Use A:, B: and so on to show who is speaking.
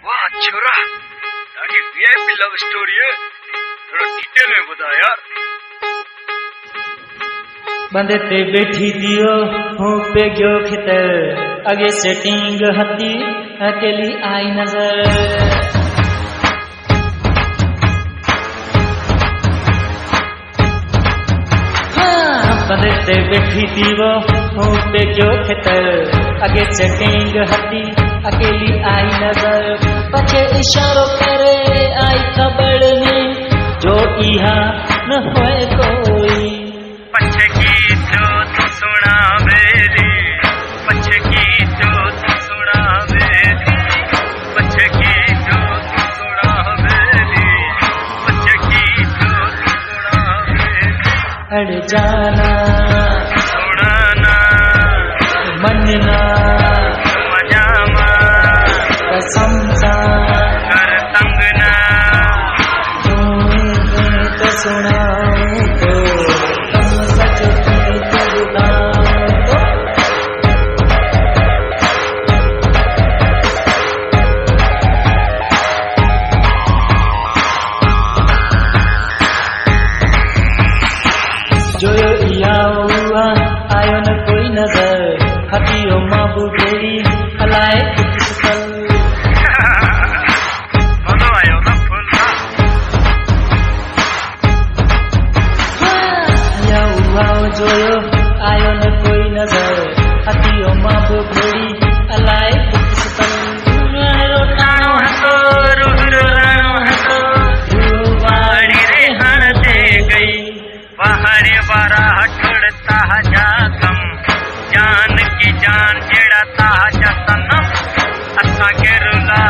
A: वाह छोरा, ॾाढी वीआईपी लव स्टोरी है, थोड़ा डिटेल में ॿुधायो यार।
B: बंदे ते बैठी दियो हूँ पे गयो खितर, आगे सेटिंग हती अकेली आई नजर। बंदे ते बैठी दियो हूँ पे गयो खितर, आगे सेटिंग हती अकेली आई नजर। पछे इशारो करे आई खबर में जो यहाँ न होए कोई।
A: पछे की जो तू सुना बेली, पछे की जो तू सुना बेली, पछे की जो तू सुना बेली, पछे की जो तू सुना बेली।
B: अड़ जाना
A: सुनाना
B: मनना
A: मजामा
B: कसम सा
A: कर तंगना
B: तो सुनाए तो तुम सच की तुलना तो। जो इया हुआ आयो न कोई नजर, हथियो माबू बेरी हलाए कुछ पल।
A: मज़ो आयो न फुल।
B: या हुआ जोयो आयो न कोई नजर, हथियो माबू बेरी हलाए कुछ पल।
A: रोटाणो हतो रुहरो राणो हतो, वाड़ी रे हण ते गई, पहाड़े बारा हटड़ता जा कम, जान की जान जेड़ा ता जा सनम, असा के रुला